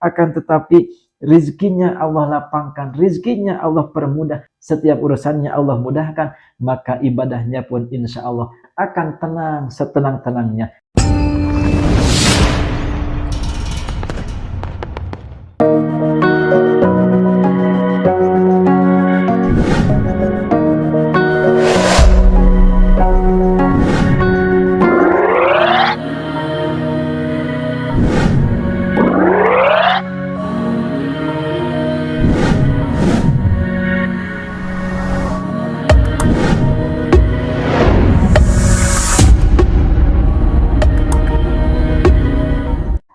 akan tetapi rizkinya Allah lapangkan, rizkinya Allah permudah, setiap urusannya Allah mudahkan, maka ibadahnya pun insya Allah akan tenang setenang-tenangnya.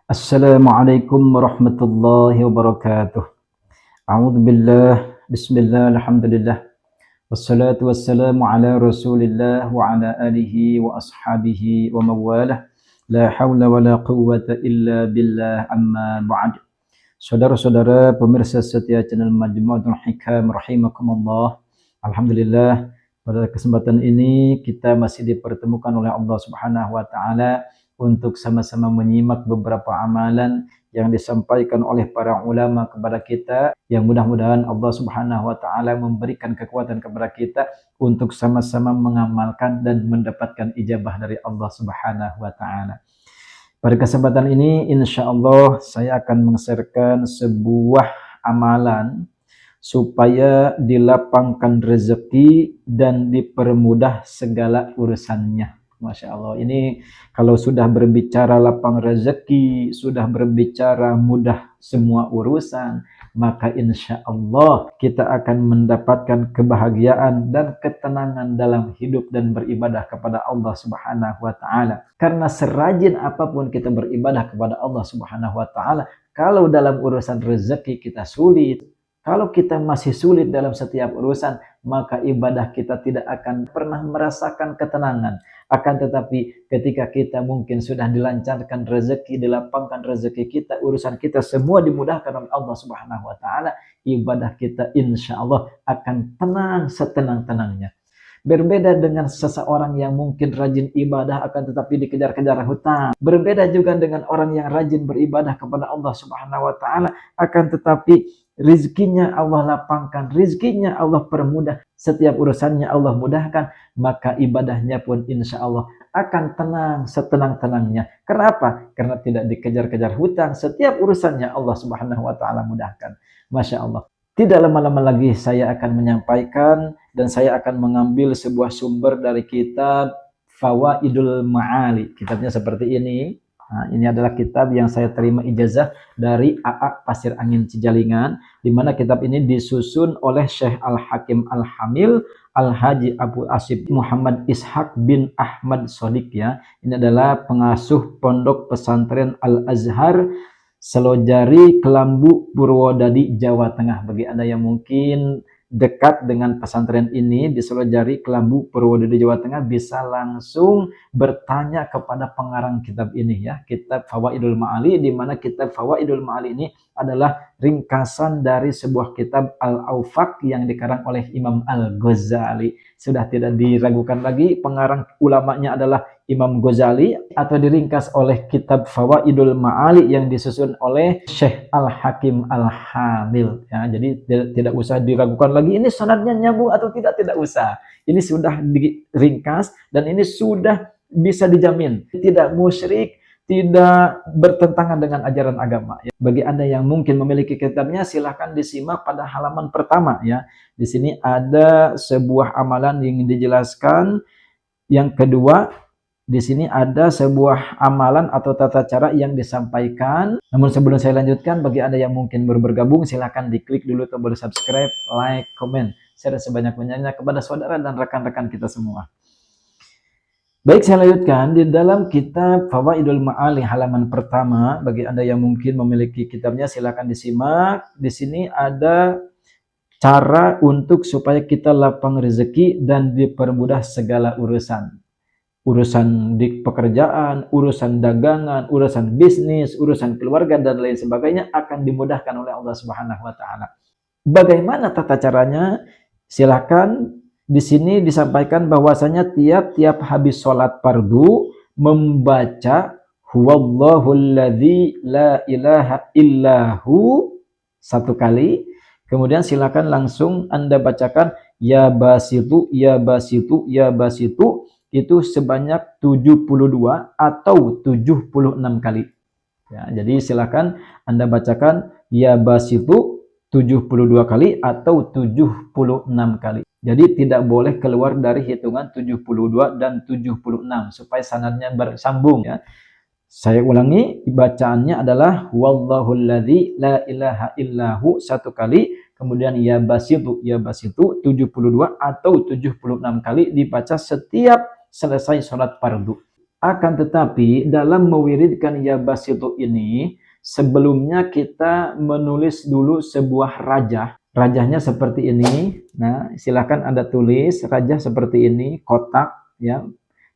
Assalamualaikum warahmatullahi wabarakatuh. A'udzu billah, bismillah, alhamdulillah. Wassalatu wassalamu ala Rasulillah wa ala alihi wa ashabihi wa mawalah. La haula wa la quwwata illa billah, amma ba'd. Saudara-saudara pemirsa setia channel Majmu'atul Hikam rahimakumullah. Alhamdulillah, pada kesempatan ini kita masih dipertemukan oleh Allah Subhanahu wa taala untuk sama-sama menyimak beberapa amalan yang disampaikan oleh para ulama kepada kita, yang mudah-mudahan Allah Subhanahu wa taala memberikan kekuatan kepada kita untuk sama-sama mengamalkan dan mendapatkan ijabah dari Allah Subhanahu wa taala. Pada kesempatan ini insya Allah saya akan meng-sharekan sebuah amalan supaya dilapangkan rezeki dan dipermudah segala urusannya. Masya Allah, ini kalau sudah berbicara lapang rezeki, sudah berbicara mudah semua urusan, maka insya Allah kita akan mendapatkan kebahagiaan dan ketenangan dalam hidup dan beribadah kepada Allah Subhanahu wa taala. Karena serajin apapun kita beribadah kepada Allah Subhanahu wa taala, kalau dalam urusan rezeki kita sulit, kalau kita masih sulit dalam setiap urusan, maka ibadah kita tidak akan pernah merasakan ketenangan. Akan tetapi ketika kita mungkin sudah dilancarkan rezeki, dilapangkan rezeki kita, urusan kita semua dimudahkan oleh Allah Subhanahu wa taala, ibadah kita insya Allah akan tenang setenang-tenangnya. Berbeda dengan seseorang yang mungkin rajin ibadah akan tetapi dikejar-kejar hutang. Berbeda juga dengan orang yang rajin beribadah kepada Allah Subhanahu wa taala akan tetapi rizkinya Allah lapangkan, rizkinya Allah permudah, setiap urusannya Allah mudahkan, maka ibadahnya pun insya Allah akan tenang setenang-tenangnya. Kenapa? Karena tidak dikejar-kejar hutang, setiap urusannya Allah Subhanahu wa taala mudahkan. Masya Allah. Tidak lama-lama lagi saya akan menyampaikan dan saya akan mengambil sebuah sumber dari kitab Fawaidul Ma'ali. Kitabnya seperti ini. Nah, ini adalah kitab yang saya terima ijazah dari AA Pasir Angin Cijalingan, di mana kitab ini disusun oleh Syekh Al-Hakim Al-Hamil Al-Haji Abu Asib Muhammad Ishaq bin Ahmad Sodik ya. Ini adalah pengasuh pondok pesantren Al-Azhar Selojari Kelambu Purwodadi Jawa Tengah. Bagi Anda yang mungkin dekat dengan pesantren ini di Selojari Kelambu Purwodadi Jawa Tengah, bisa langsung bertanya kepada pengarang kitab ini ya, kitab Fawaidul Ma'ali, di mana kitab Fawaidul Ma'ali ini adalah ringkasan dari sebuah kitab Al-Awfaq yang dikarang oleh Imam Al-Ghazali. Sudah tidak diragukan lagi, pengarang ulamanya adalah Imam Ghazali, atau diringkas oleh kitab Fawaidul Ma'ali yang disusun oleh Syekh Al-Hakim Al-Hamil ya. Jadi tidak usah diragukan lagi ini sanadnya nyambung atau tidak usah. Ini sudah diringkas dan ini sudah bisa dijamin tidak musyrik, tidak bertentangan dengan ajaran agama ya. Bagi Anda yang mungkin memiliki kitabnya, silahkan disimak pada halaman pertama ya. Di sini ada sebuah amalan yang dijelaskan. Yang kedua, di sini ada sebuah amalan atau tata cara yang disampaikan. Namun sebelum saya lanjutkan, bagi Anda yang mungkin baru bergabung, silahkan diklik dulu tombol subscribe, like, komen, share sebanyak-banyaknya kepada saudara dan rekan-rekan kita semua. Baik, saya lanjutkan di dalam kitab Fawaidul Ma'ali halaman pertama. Bagi Anda yang mungkin memiliki kitabnya, silakan disimak. Di sini ada cara untuk supaya kita lapang rezeki dan dipermudah segala urusan. Urusan di pekerjaan, urusan dagangan, urusan bisnis, urusan keluarga dan lain sebagainya akan dimudahkan oleh Allah Subhanahu wa taala. Bagaimana tata caranya? Silakan. Di sini disampaikan bahwasanya tiap-tiap habis sholat fardu membaca huwallahul ladzi la ilaha illahu satu kali. Kemudian silakan langsung Anda bacakan ya basitu ya basitu ya basitu itu sebanyak 72 atau 76 kali. Ya, jadi silakan Anda bacakan ya basitu 72 kali atau 76 kali. Jadi tidak boleh keluar dari hitungan 72 dan 76 supaya sanadnya bersambung ya. Saya ulangi, bacaannya adalah wallahul ladzi la ilaha illahu satu kali, kemudian ya basitu 72 atau 76 kali dibaca setiap selesai sholat fardu. Akan tetapi dalam mewiridkan ya basitu ini, sebelumnya kita menulis dulu sebuah rajah. Rajahnya seperti ini. Nah, silakan Anda tulis rajah seperti ini, kotak ya,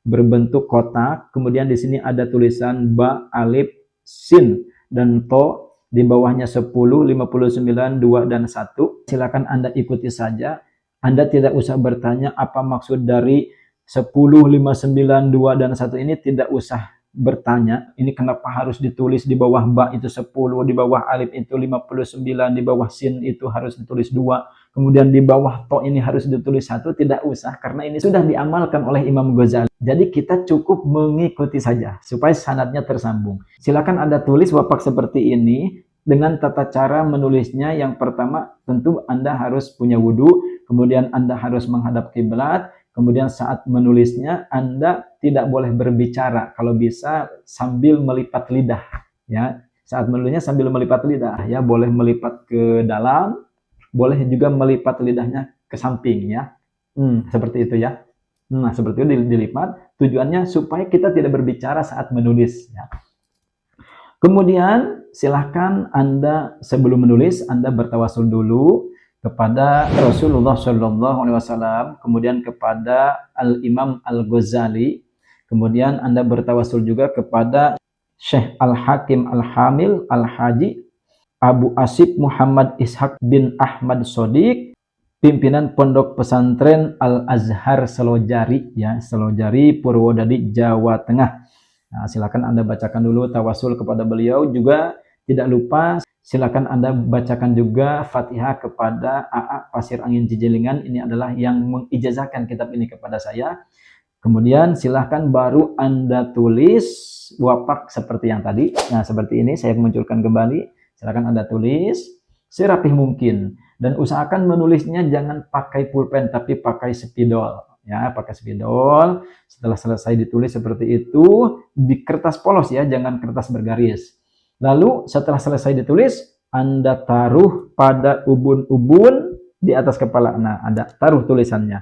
berbentuk kotak, kemudian di sini ada tulisan ba, alif, sin, dan to, di bawahnya 10, 59, 2, dan 1. Silakan Anda ikuti saja. Anda tidak usah bertanya apa maksud dari 10, 59, 2, dan 1 ini, tidak usah bertanya. Ini kenapa harus ditulis di bawah ba itu 10, di bawah alif itu 59, di bawah sin itu harus ditulis 2. Kemudian di bawah to ini harus ditulis 1, tidak usah, karena ini sudah diamalkan oleh Imam Ghazali. Jadi kita cukup mengikuti saja, supaya sanadnya tersambung. Silakan Anda tulis wapak seperti ini, dengan tata cara menulisnya. Yang pertama, tentu Anda harus punya wudhu, kemudian Anda harus menghadap kiblat, kemudian saat menulisnya, Anda tidak boleh berbicara, kalau bisa sambil melipat lidah. Ya, saat menulisnya sambil melipat lidah, ya boleh melipat ke dalam, boleh juga melipat lidahnya ke samping ya. Seperti itu ya. Nah, seperti itu dilipat. Tujuannya supaya kita tidak berbicara saat menulis ya. Kemudian silahkan Anda sebelum menulis Anda bertawasul dulu kepada Rasulullah SAW, kemudian kepada Al-Imam Al-Ghazali, kemudian Anda bertawasul juga kepada Syekh Al-Hakim Al-Hamil Al-Haji Abu Asib Muhammad Ishaq bin Ahmad Shodiq, pimpinan Pondok Pesantren Al-Azhar Selojari ya, Selojari Purwodadi, Jawa Tengah. Nah, silakan Anda bacakan dulu tawasul kepada beliau. Juga tidak lupa silakan Anda bacakan juga Fatihah kepada AA Pasir Angin Cijilingan. Ini adalah yang mengijazahkan kitab ini kepada saya. Kemudian silakan baru Anda tulis wapak seperti yang tadi. Nah, seperti ini saya munculkan kembali. Silakan Anda tulis serapih mungkin, dan usahakan menulisnya jangan pakai pulpen tapi pakai spidol ya, pakai spidol. Setelah selesai ditulis seperti itu di kertas polos ya, jangan kertas bergaris. Lalu setelah selesai ditulis, Anda taruh pada ubun-ubun di atas kepala. Nah, Anda taruh tulisannya.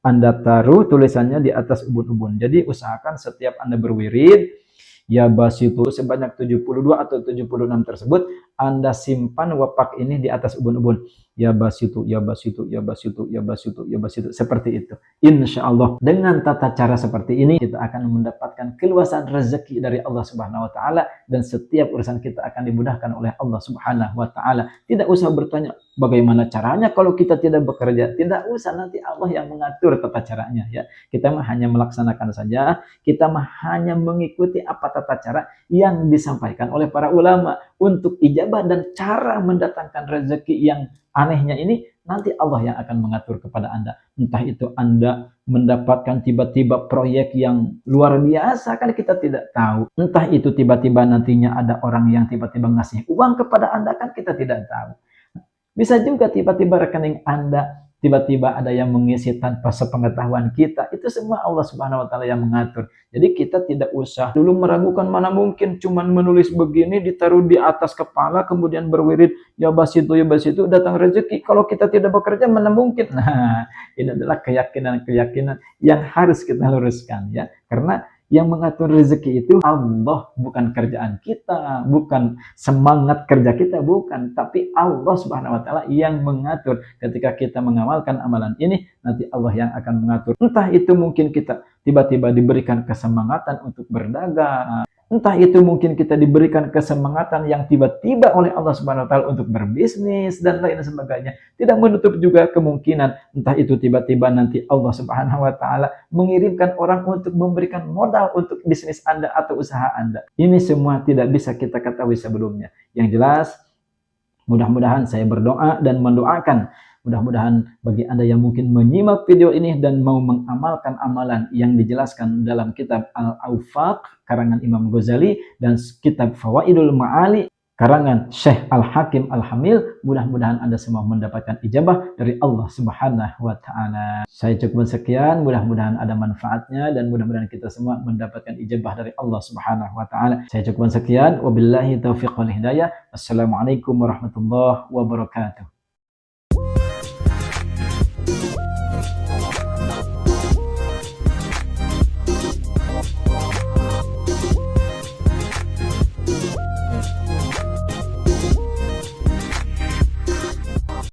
Anda taruh tulisannya di atas ubun-ubun. Jadi usahakan setiap Anda berwirid ya basitu sebanyak 72 atau 76 tersebut, Anda simpan wapak ini di atas ubun-ubun. Ya basitu, ya basitu, ya basitu, ya basitu, ya basitu. Seperti itu. Insya Allah dengan tata cara seperti ini kita akan mendapatkan keluasan rezeki dari Allah Subhanahu Wa Taala, dan setiap urusan kita akan dimudahkan oleh Allah Subhanahu Wa Taala. Tidak usah bertanya bagaimana caranya kalau kita tidak bekerja. Tidak usah, nanti Allah yang mengatur tata caranya ya. Kita mah hanya melaksanakan saja. Kita mah hanya mengikuti apa tata cara yang disampaikan oleh para ulama. Untuk ijabah dan cara mendatangkan rezeki yang anehnya ini, nanti Allah yang akan mengatur kepada Anda. Entah itu Anda mendapatkan tiba-tiba proyek yang luar biasa, kan kita tidak tahu. Entah itu tiba-tiba nantinya ada orang yang tiba-tiba ngasih uang kepada Anda, kan kita tidak tahu. Bisa juga tiba-tiba rekening Anda, tiba-tiba ada yang mengisi tanpa sepengetahuan kita. Itu semua Allah Subhanahu Wa Taala yang mengatur. Jadi kita tidak usah dulu meragukan, mana mungkin cuman menulis begini ditaruh di atas kepala kemudian berwirid ya basitu datang rezeki. Kalau kita tidak bekerja mana mungkin. Nah, ini adalah keyakinan yang harus kita luruskan ya. Karena yang mengatur rezeki itu Allah, bukan kerjaan kita, bukan semangat kerja kita, bukan. Tapi Allah Subhanahu Wa Taala yang mengatur. Ketika kita mengamalkan amalan ini, nanti Allah yang akan mengatur. Entah itu mungkin kita tiba-tiba diberikan kesemangatan untuk berdagang, Entah itu mungkin kita diberikan kesemangatan yang tiba-tiba oleh Allah Subhanahu wa taala untuk berbisnis dan lain sebagainya. Tidak menutup juga kemungkinan entah itu tiba-tiba nanti Allah Subhanahu wa taala mengirimkan orang untuk memberikan modal untuk bisnis Anda atau usaha Anda. Ini semua tidak bisa kita ketahui sebelumnya. Yang jelas, mudah-mudahan saya berdoa dan mendoakan, mudah-mudahan bagi Anda yang mungkin menyimak video ini dan mau mengamalkan amalan yang dijelaskan dalam kitab Al-Awfaq karangan Imam Ghazali dan kitab Fawaidul Ma'ali karangan Syekh Al-Hakim Al-Hamil, mudah-mudahan Anda semua mendapatkan ijabah dari Allah Subhanahu wa taala. Saya cukup sekian, mudah-mudahan ada manfaatnya dan mudah-mudahan kita semua mendapatkan ijabah dari Allah Subhanahu wa taala. Saya cukup sekian, wabillahi taufiq wal hidayah. Assalamualaikum warahmatullahi wabarakatuh.